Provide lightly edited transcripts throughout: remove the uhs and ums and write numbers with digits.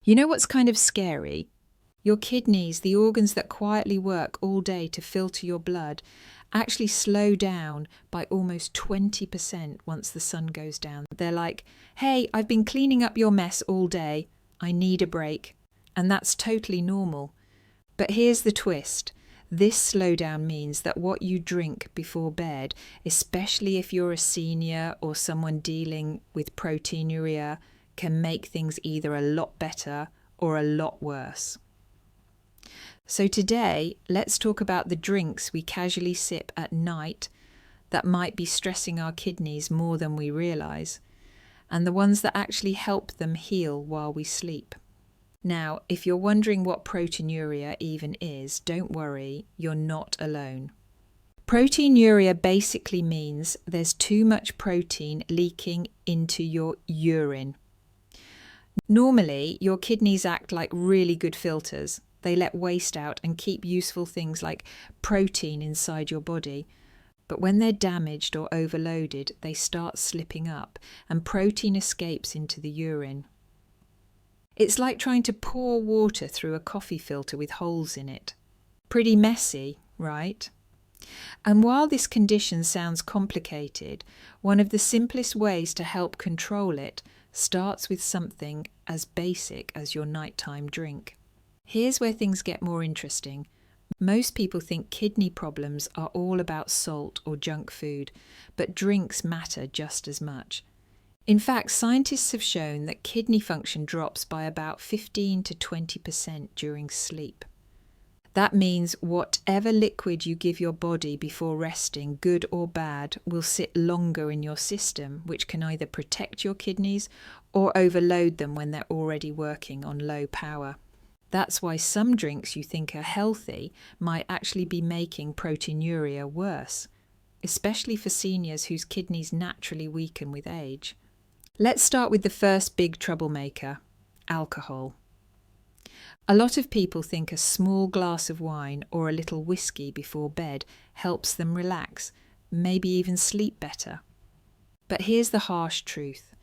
You know what's kind of scary? Your kidneys, the organs that quietly work all day to filter your blood, actually slow down by almost 20% once the sun goes down. They're like, hey, I've been cleaning up your mess all day. I need a break. And that's totally normal. But here's the twist. This slowdown means that what you drink before bed, especially if you're a senior or someone dealing with proteinuria, can make things either a lot better or a lot worse. So today, let's talk about the drinks we casually sip at night that might be stressing our kidneys more than we realise, and the ones that actually help them heal while we sleep. Now, if you're wondering what proteinuria even is, don't worry, you're not alone. Proteinuria basically means there's too much protein leaking into your urine. Normally, your kidneys act like really good filters. They let waste out and keep useful things like protein inside your body. But when they're damaged or overloaded, they start slipping up and protein escapes into the urine. It's like trying to pour water through a coffee filter with holes in it. Pretty messy, right? And while this condition sounds complicated, one of the simplest ways to help control it starts with something as basic as your nighttime drink. Here's where things get more interesting. Most people think kidney problems are all about salt or junk food, but drinks matter just as much. In fact, scientists have shown that kidney function drops by about 15 to 20% during sleep. That means whatever liquid you give your body before resting, good or bad, will sit longer in your system, which can either protect your kidneys or overload them when they're already working on low power. That's why some drinks you think are healthy might actually be making proteinuria worse, especially for seniors whose kidneys naturally weaken with age. Let's start with the first big troublemaker, alcohol. A lot of people think a small glass of wine or a little whiskey before bed helps them relax, maybe even sleep better. But here's the harsh truth.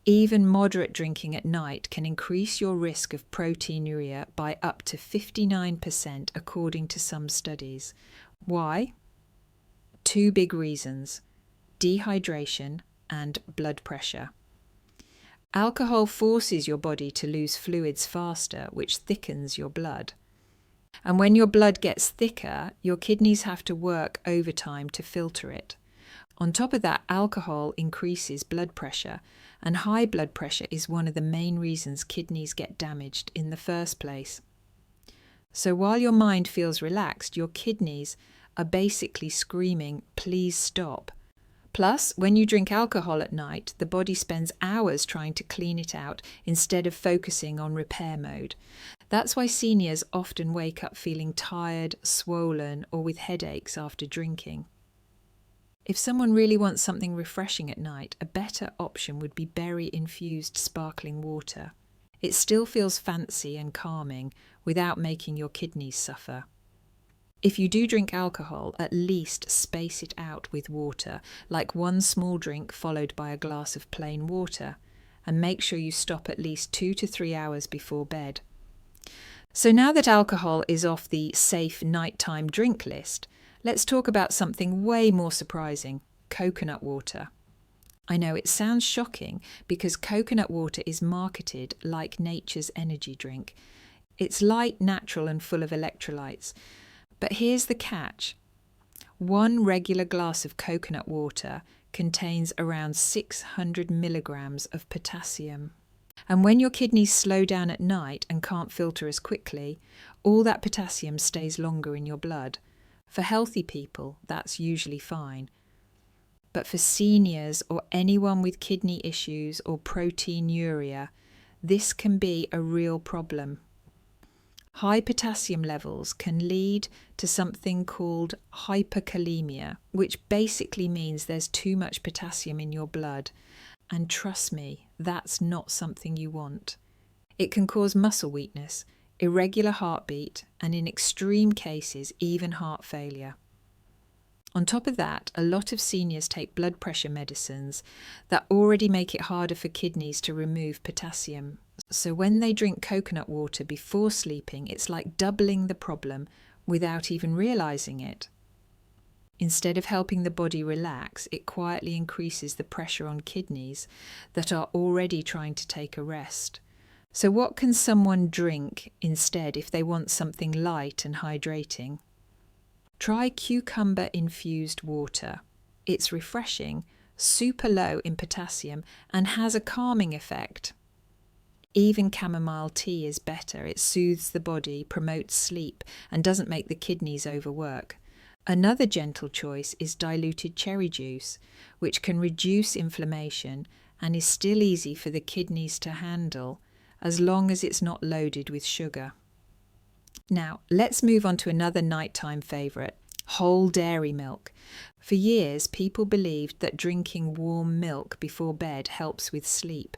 Even moderate drinking at night can increase your risk of proteinuria by up to 59% according to some studies. Why? Two big reasons: dehydration and blood pressure. Alcohol forces your body to lose fluids faster, which thickens your blood. And when your blood gets thicker, your kidneys have to work overtime to filter it. On top of that, alcohol increases blood pressure, and high blood pressure is one of the main reasons kidneys get damaged in the first place. So while your mind feels relaxed, your kidneys are basically screaming, please stop. Plus, when you drink alcohol at night, the body spends hours trying to clean it out instead of focusing on repair mode. That's why seniors often wake up feeling tired, swollen, or with headaches after drinking. If someone really wants something refreshing at night, a better option would be berry-infused sparkling water. It still feels fancy and calming without making your kidneys suffer. If you do drink alcohol, at least space it out with water, like one small drink followed by a glass of plain water, and make sure you stop at least 2 to 3 hours before bed. So now that alcohol is off the safe nighttime drink list, let's talk about something way more surprising: coconut water. I know it sounds shocking because coconut water is marketed like nature's energy drink. It's light, natural, and full of electrolytes. But here's the catch. One regular glass of coconut water contains around 600 milligrams of potassium. And when your kidneys slow down at night and can't filter as quickly, all that potassium stays longer in your blood. For healthy people, that's usually fine. But for seniors or anyone with kidney issues or proteinuria, this can be a real problem. High potassium levels can lead to something called hyperkalemia, which basically means there's too much potassium in your blood. And trust me, that's not something you want. It can cause muscle weakness, irregular heartbeat, and in extreme cases, even heart failure. On top of that, a lot of seniors take blood pressure medicines that already make it harder for kidneys to remove potassium. So when they drink coconut water before sleeping, it's like doubling the problem without even realizing it. Instead of helping the body relax, it quietly increases the pressure on kidneys that are already trying to take a rest. So what can someone drink instead if they want something light and hydrating? Try cucumber-infused water. It's refreshing, super low in potassium, and has a calming effect. Even chamomile tea is better. It soothes the body, promotes sleep, and doesn't make the kidneys overwork. Another gentle choice is diluted cherry juice, which can reduce inflammation and is still easy for the kidneys to handle, as long as it's not loaded with sugar. Now, let's move on to another nighttime favourite, whole dairy milk. For years, people believed that drinking warm milk before bed helps with sleep.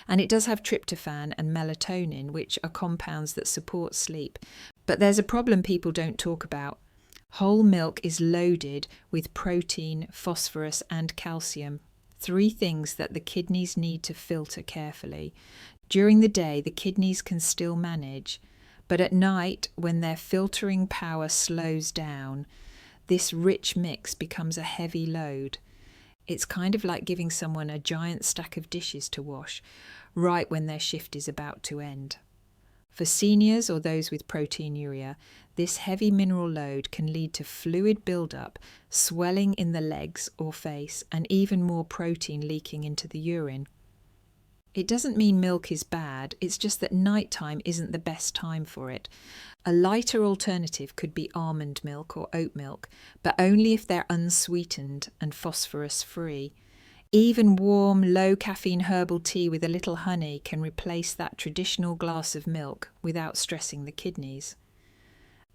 And it does have tryptophan and melatonin, which are compounds that support sleep. But there's a problem people don't talk about. Whole milk is loaded with protein, phosphorus, and calcium, 3 things that the kidneys need to filter carefully. During the day, the kidneys can still manage, but at night, when their filtering power slows down, this rich mix becomes a heavy load. It's kind of like giving someone a giant stack of dishes to wash, right when their shift is about to end. For seniors or those with proteinuria, this heavy mineral load can lead to fluid buildup, swelling in the legs or face, and even more protein leaking into the urine. It doesn't mean milk is bad, it's just that nighttime isn't the best time for it. A lighter alternative could be almond milk or oat milk, but only if they're unsweetened and phosphorus-free. Even warm, low-caffeine herbal tea with a little honey can replace that traditional glass of milk without stressing the kidneys.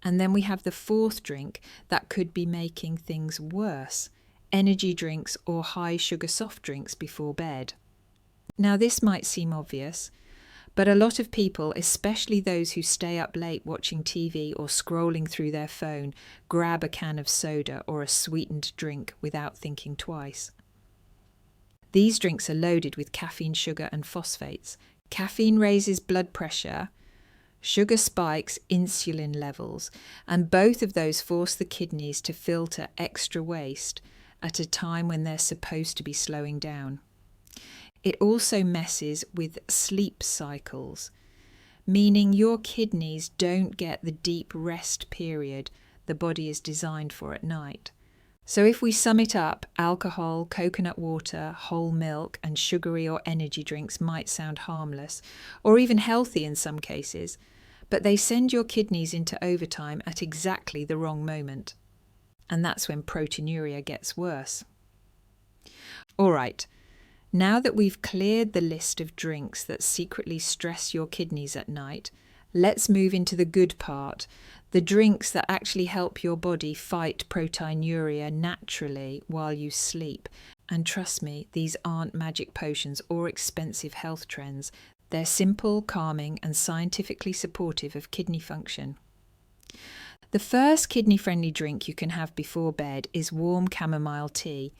And then we have the 4th drink that could be making things worse: energy drinks or high-sugar soft drinks before bed. Now, this might seem obvious, but a lot of people, especially those who stay up late watching TV or scrolling through their phone, grab a can of soda or a sweetened drink without thinking twice. These drinks are loaded with caffeine, sugar, and phosphates. Caffeine raises blood pressure, sugar spikes insulin levels, and both of those force the kidneys to filter extra waste at a time when they're supposed to be slowing down. It also messes with sleep cycles, meaning your kidneys don't get the deep rest period the body is designed for at night. So if we sum it up, alcohol, coconut water, whole milk, and sugary or energy drinks might sound harmless, or even healthy in some cases, but they send your kidneys into overtime at exactly the wrong moment. And that's when proteinuria gets worse. All right. Now that we've cleared the list of drinks that secretly stress your kidneys at night, let's move into the good part, the drinks that actually help your body fight proteinuria naturally while you sleep. And trust me, these aren't magic potions or expensive health trends. They're simple, calming, and scientifically supportive of kidney function. The first kidney-friendly drink you can have before bed is warm chamomile tea.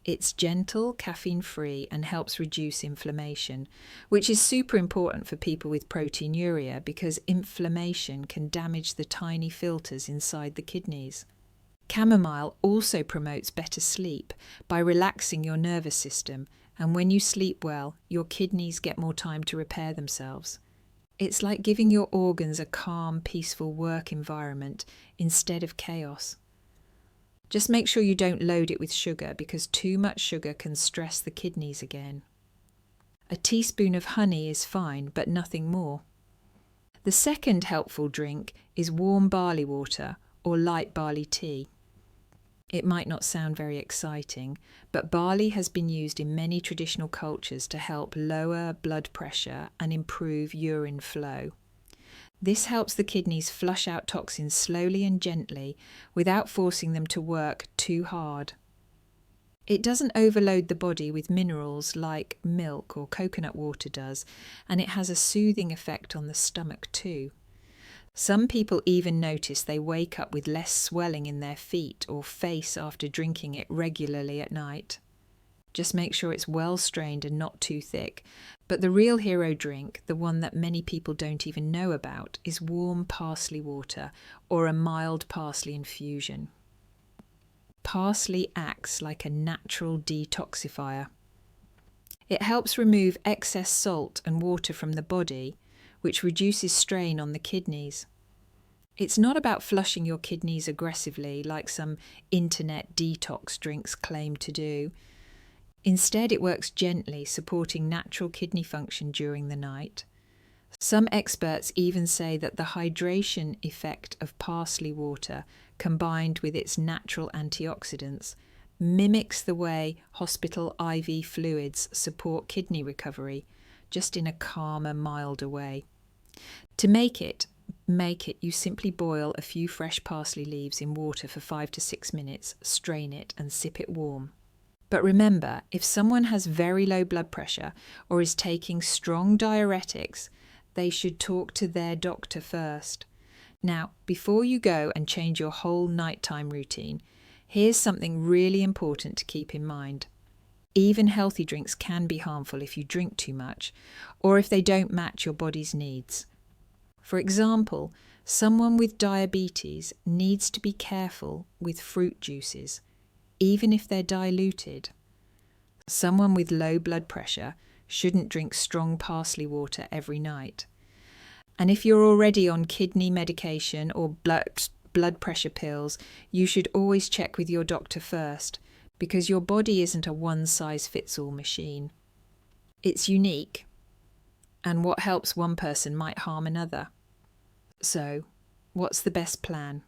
It's gentle, caffeine-free, and helps reduce inflammation, which is super important for people with proteinuria because inflammation can damage the tiny filters inside the kidneys. Chamomile also promotes better sleep by relaxing your nervous system, and when you sleep well, your kidneys get more time to repair themselves. It's like giving your organs a calm, peaceful work environment instead of chaos. Just make sure you don't load it with sugar because too much sugar can stress the kidneys again. A teaspoon of honey is fine, but nothing more. The second helpful drink is warm barley water or light barley tea. It might not sound very exciting, but barley has been used in many traditional cultures to help lower blood pressure and improve urine flow. This helps the kidneys flush out toxins slowly and gently without forcing them to work too hard. It doesn't overload the body with minerals like milk or coconut water does, and it has a soothing effect on the stomach too. Some people even notice they wake up with less swelling in their feet or face after drinking it regularly at night. Just make sure it's well strained and not too thick. But the real hero drink, the one that many people don't even know about, is warm parsley water or a mild parsley infusion. Parsley acts like a natural detoxifier. It helps remove excess salt and water from the body, which reduces strain on the kidneys. It's not about flushing your kidneys aggressively like some internet detox drinks claim to do. Instead, it works gently, supporting natural kidney function during the night. Some experts even say that the hydration effect of parsley water, combined with its natural antioxidants, mimics the way hospital IV fluids support kidney recovery, just in a calmer, milder way. To make it, you simply boil a few fresh parsley leaves in water for 5 to 6 minutes, strain it and sip it warm. But remember, if someone has very low blood pressure or is taking strong diuretics, they should talk to their doctor first. Now, before you go and change your whole nighttime routine, here's something really important to keep in mind. Even healthy drinks can be harmful if you drink too much or if they don't match your body's needs. For example, someone with diabetes needs to be careful with fruit juices, even if they're diluted. Someone with low blood pressure shouldn't drink strong parsley water every night. And if you're already on kidney medication or blood pressure pills, you should always check with your doctor first, because your body isn't a one-size-fits-all machine. It's unique, and what helps one person might harm another. So, what's the best plan?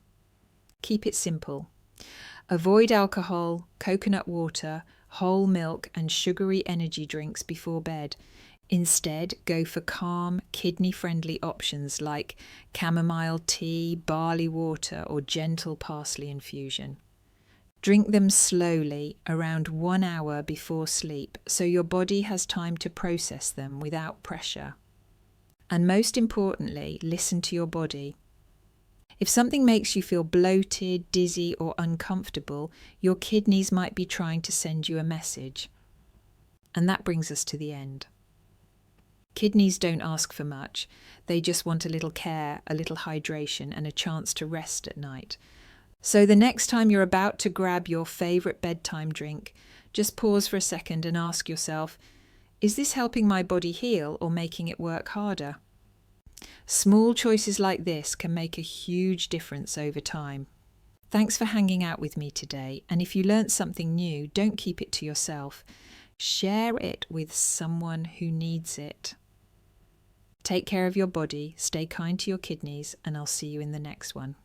Keep it simple. Avoid alcohol, coconut water, whole milk and sugary energy drinks before bed. Instead, go for calm, kidney-friendly options like chamomile tea, barley water or gentle parsley infusion. Drink them slowly, around 1 hour before sleep, so your body has time to process them without pressure. And most importantly, listen to your body. If something makes you feel bloated, dizzy or uncomfortable, your kidneys might be trying to send you a message. And that brings us to the end. Kidneys don't ask for much. They just want a little care, a little hydration and a chance to rest at night. So the next time you're about to grab your favourite bedtime drink, just pause for a second and ask yourself, is this helping my body heal or making it work harder? Small choices like this can make a huge difference over time. Thanks for hanging out with me today, and if you learnt something new, don't keep it to yourself. Share it with someone who needs it. Take care of your body, stay kind to your kidneys, and I'll see you in the next one.